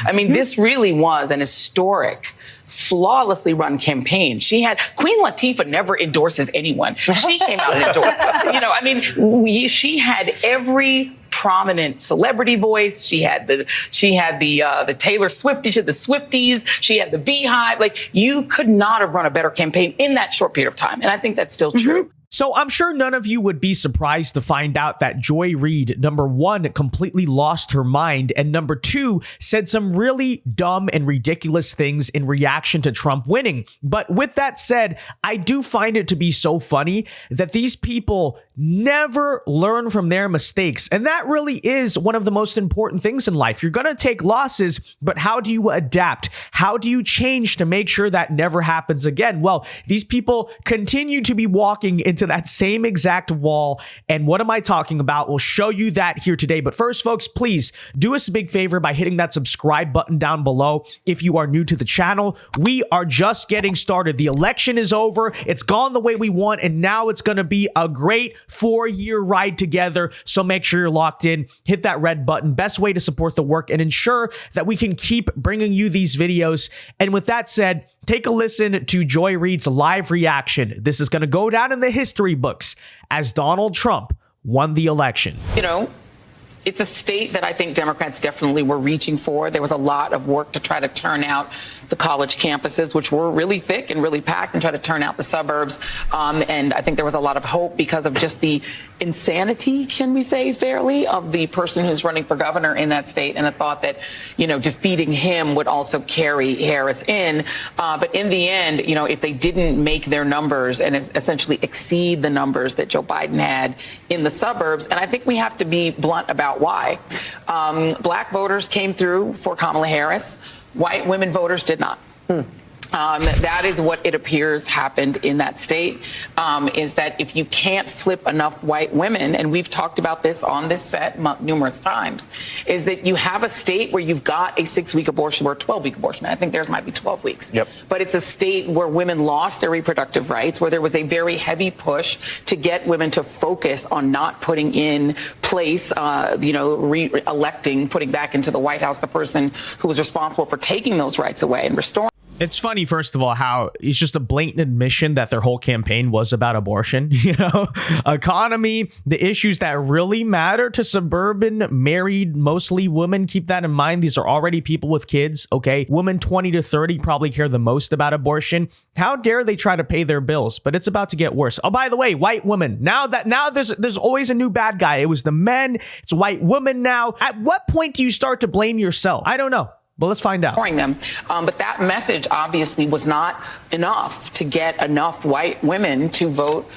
I mean, this really was an historic, flawlessly run campaign. Queen Latifah never endorses anyone. She came out and endorsed. She had every prominent celebrity voice. She had the Taylor Swifties, she had the Swifties, she had the Beehive. Like, you could not have run a better campaign in that short period of time. And I think that's still true. So I'm sure none of you would be surprised to find out that Joy Reid, number one, completely lost her mind, and number two, said some really dumb and ridiculous things in reaction to Trump winning. But with that said, I do find it to be so funny that these people never learn from their mistakes. And that really is one of the most important things in life. You're going to take losses, but how do you adapt? How do you change to make sure that never happens again? Well, these people continue to be walking into that same exact wall. And what am I talking about? We'll show you that here today. But first, folks, please do us a big favor by hitting that subscribe button down below. If you are new to the channel, we are just getting started. The election is over. It's gone the way we want. And now it's going to be a great 4-year ride together. So make sure you're locked in. Hit that red button. Best way to support the work and ensure that we can keep bringing you these videos. And with that said, take a listen to Joy Reid's live reaction. This is going to go down in the history books as Donald Trump won the election. It's a state that I think Democrats definitely were reaching for. There was a lot of work to try to turn out the college campuses, which were really thick and really packed, and try to turn out the suburbs. And I think there was a lot of hope because of just the insanity, can we say fairly, of the person who's running for governor in that state, and a thought that, defeating him would also carry Harris in. But in the end, if they didn't make their numbers and essentially exceed the numbers that Joe Biden had in the suburbs, and I think we have to be blunt about why. Black voters came through for Kamala Harris. White women voters did not. That is what it appears happened in that state, is that if you can't flip enough white women, and we've talked about this on this set numerous times, is that you have a state where you've got a 6-week abortion or a 12-week abortion. I think theirs might be 12 weeks. Yep. But it's a state where women lost their reproductive rights, where there was a very heavy push to get women to focus on not putting in place, re-electing, putting back into the White House the person who was responsible for taking those rights away and restoring. It's funny, first of all, how it's just a blatant admission that their whole campaign was about abortion, economy, the issues that really matter to suburban, married, mostly women. Keep that in mind. These are already people with kids. OK, women 20 to 30 probably care the most about abortion. How dare they try to pay their bills? But it's about to get worse. Oh, by the way, white women. Now there's always a new bad guy. It was the men. It's white women now. At what point do you start to blame yourself? I don't know. But let's find out. But that message obviously was not enough to get enough white women to vote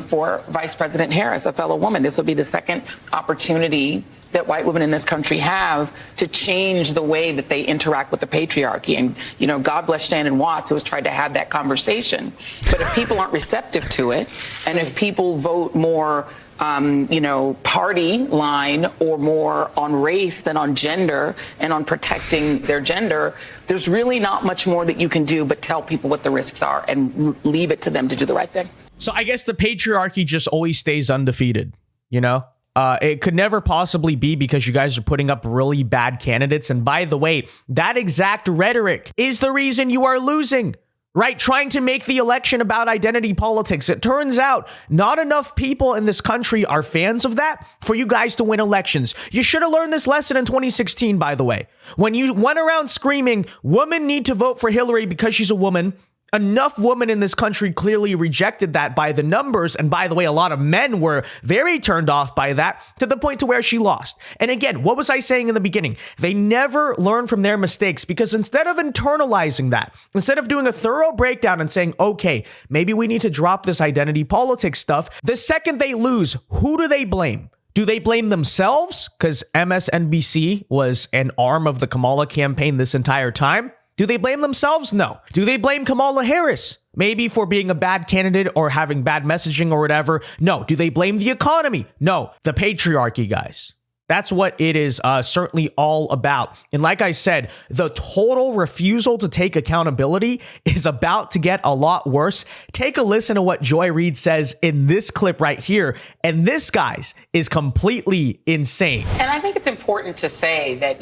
for Vice President Harris, a fellow woman. This will be the second opportunity that white women in this country have to change the way that they interact with the patriarchy. And, God bless Shannon Watts, who has tried to have that conversation. But if people aren't receptive to it, and if people vote more party line or more on race than on gender and on protecting their gender, there's really not much more that you can do but tell people what the risks are and leave it to them to do the right thing. So I guess the patriarchy just always stays undefeated, It could never possibly be because you guys are putting up really bad candidates. And by the way, that exact rhetoric is the reason you are losing. Right? Trying to make the election about identity politics. It turns out not enough people in this country are fans of that for you guys to win elections. You should have learned this lesson in 2016, by the way. When you went around screaming, women need to vote for Hillary because she's a woman. Enough women in this country clearly rejected that by the numbers. And by the way, a lot of men were very turned off by that to the point to where she lost. And again, what was I saying in the beginning? They never learn from their mistakes because instead of internalizing that, instead of doing a thorough breakdown and saying, okay, maybe we need to drop this identity politics stuff, the second they lose, who do they blame? Do they blame themselves? Because MSNBC was an arm of the Kamala campaign this entire time. Do they blame themselves? No. Do they blame Kamala Harris? Maybe for being a bad candidate or having bad messaging or whatever? No. Do they blame the economy? No. The patriarchy, guys. That's what it is certainly all about. And like I said, the total refusal to take accountability is about to get a lot worse. Take a listen to what Joy Reid says in this clip right here. And this, guys, is completely insane. And I think it's important to say that,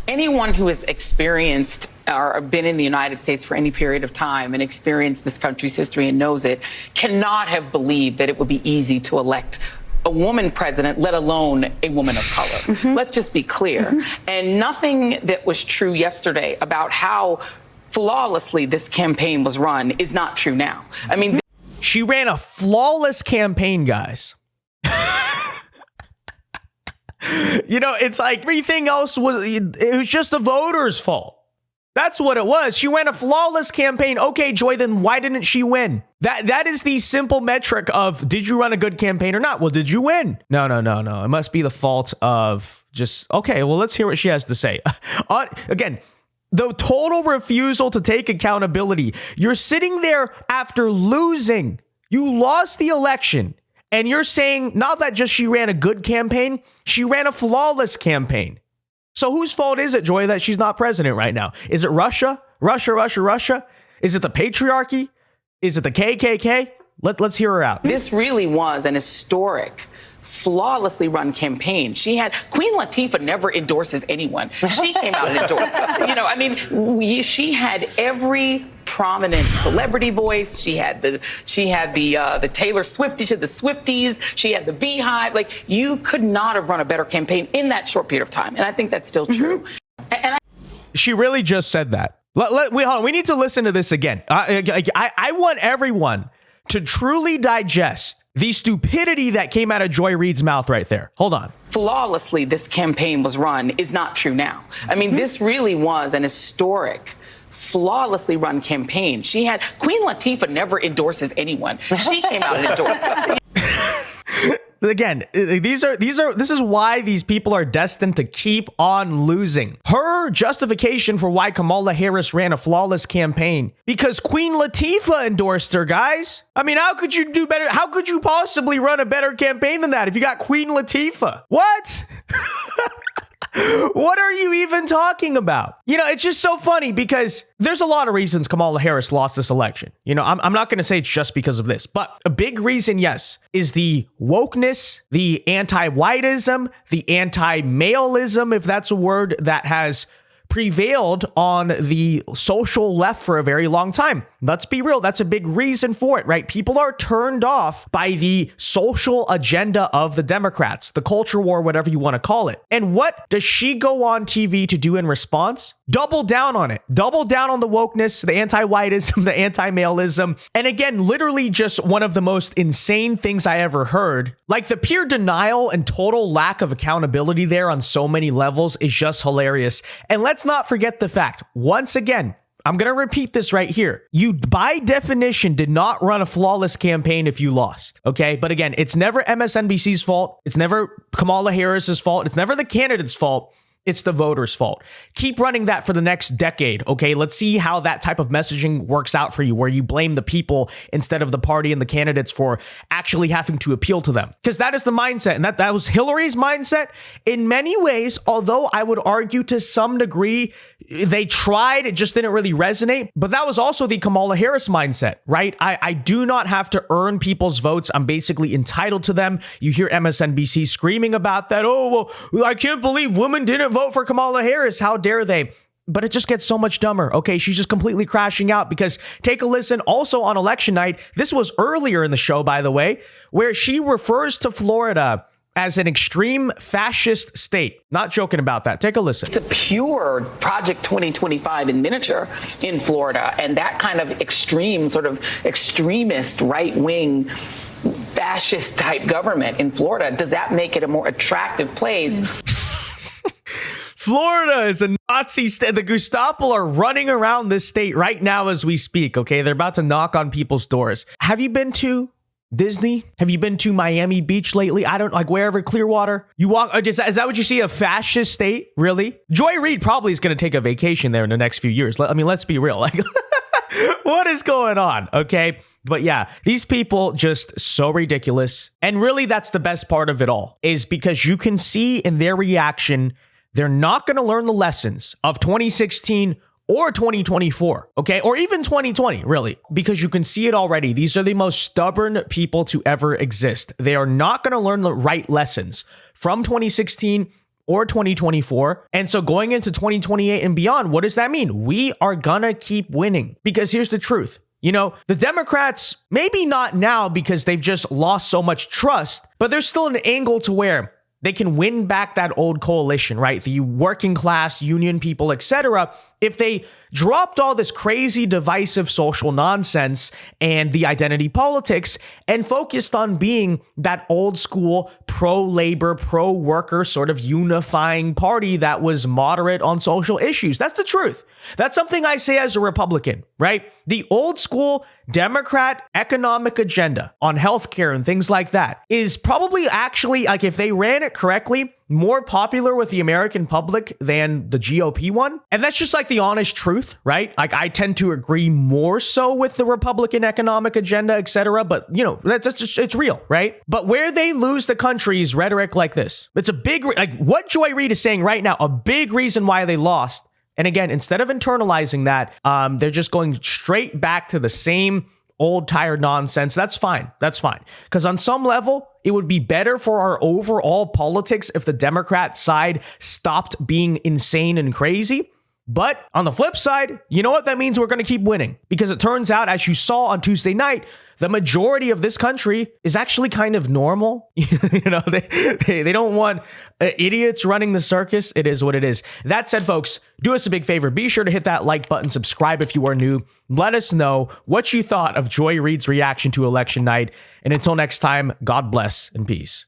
Anyone who has experienced or been in the United States for any period of time and experienced this country's history and knows it cannot have believed that it would be easy to elect a woman president, let alone a woman of color. Let's just be clear. And nothing that was true yesterday about how flawlessly this campaign was run is not true now. I mean, she ran a flawless campaign, guys. You know, it's like everything else it was just the voters' fault. That's what it was. She ran a flawless campaign. Okay, Joy, then why didn't she win? That is the simple metric of, did you run a good campaign or not? Well, did you win? No. It must be the fault of just, okay, well, let's hear what she has to say. Again, the total refusal to take accountability. You're sitting there after losing. You lost the election. And you're saying not that just she ran a good campaign, she ran a flawless campaign. So whose fault is it, Joy, that she's not president right now? Is it Russia? Russia? Is it the patriarchy? Is it the KKK? Let's hear her out. This really was an historic, flawlessly run campaign. Queen Latifah never endorses anyone. She came out and endorsed. She had every prominent celebrity voice. She had the Taylor Swiftie to the Swifties. She had the Beehive. Like, you could not have run a better campaign in that short period of time. And I think that's still true. She really just said that. Wait, hold on. We need to listen to this again. I want everyone to truly digest the stupidity that came out of Joy Reid's mouth right there. Hold on. Flawlessly this campaign was run is not true now. I mean, this really was an historic, flawlessly run campaign. Queen Latifah never endorses anyone. She came out and endorsed. Again, this is why these people are destined to keep on losing. Her justification for why Kamala Harris ran a flawless campaign, because Queen Latifah endorsed her, guys. I mean, how could you do better? How could you possibly run a better campaign than that if you got Queen Latifah? What? What are you even talking about? You know, it's just so funny because there's a lot of reasons Kamala Harris lost this election. You know, I'm not going to say it's just because of this, but a big reason, yes, is the wokeness, the anti-whiteism, the anti-maleism, if that's a word that has prevailed on the social left for a very long time. Let's be real. That's a big reason for it, right? People are turned off by the social agenda of the Democrats, the culture war, whatever you want to call it. And what does she go on TV to do in response? Double down on it. Double down on the wokeness, the anti-whiteism, the anti-maleism. And again, literally just one of the most insane things I ever heard. Like, the pure denial and total lack of accountability there on so many levels is just hilarious. And let's not forget the fact, once again, I'm going to repeat this right here. You, by definition, did not run a flawless campaign if you lost. Okay. But again, it's never MSNBC's fault. It's never Kamala Harris's fault. It's never the candidate's fault. It's the voters' fault. Keep running that for the next decade, okay? Let's see how that type of messaging works out for you, where you blame the people instead of the party and the candidates for actually having to appeal to them. Because that is the mindset, and that was Hillary's mindset. In many ways, although I would argue to some degree, they tried, it just didn't really resonate. But that was also the Kamala Harris mindset, right? I do not have to earn people's votes. I'm basically entitled to them. You hear MSNBC screaming about that. Oh, well, I can't believe women didn't vote for Kamala Harris. How dare they? But it just gets so much dumber. Okay, she's just completely crashing out, because take a listen also on election night. This was earlier in the show, by the way, where she refers to Florida as an extreme fascist state. Not joking about that. Take a listen. It's a pure Project 2025 in miniature in Florida. And that kind of extreme, sort of extremist, right-wing, fascist type government in Florida, does that make it a more attractive place? Florida is a Nazi state. The Gestapo are running around this state right now as we speak, okay? They're about to knock on people's doors. Have you been to Disney? Have you been to Miami Beach lately? I don't, like, wherever, Clearwater? You walk, is that what you see, a fascist state? Really? Joy Reid probably is going to take a vacation there in the next few years. I mean, let's be real. Like, what is going on? Okay. But yeah, these people just so ridiculous. And really, that's the best part of it all, is because you can see in their reaction, they're not going to learn the lessons of 2016 or 2024, okay? Or even 2020, really, because you can see it already. These are the most stubborn people to ever exist. They are not going to learn the right lessons from 2016 or 2024. And so going into 2028 and beyond, what does that mean? We are gonna keep winning, because here's the truth. You know, the Democrats, maybe not now because they've just lost so much trust, but there's still an angle to where they can win back that old coalition, right? The working class, union people, etc. If they dropped all this crazy divisive social nonsense and the identity politics and focused on being that old school pro-labor, pro-worker sort of unifying party that was moderate on social issues. That's the truth. That's something I say as a Republican, right? The old school Democrat economic agenda on healthcare and things like that is probably actually, like, if they ran it correctly, more popular with the American public than the GOP one. And that's just like the honest truth, right? Like, I tend to agree more so with the Republican economic agenda, etc. But, you know, that's just, it's real, right? But where they lose the country is rhetoric like this. It's a big, like what Joy Reid is saying right now, a big reason why they lost. And again, instead of internalizing that, they're just going straight back to the same old tired nonsense. That's fine. That's fine. Because on some level, it would be better for our overall politics if the Democrat side stopped being insane and crazy. But on the flip side, you know what? That means we're going to keep winning, because it turns out, as you saw on Tuesday night, the majority of this country is actually kind of normal. You know, they don't want idiots running the circus. It is what it is. That said, folks, do us a big favor. Be sure to hit that like button, subscribe if you are new. Let us know what you thought of Joy Reid's reaction to election night. And until next time, God bless and peace.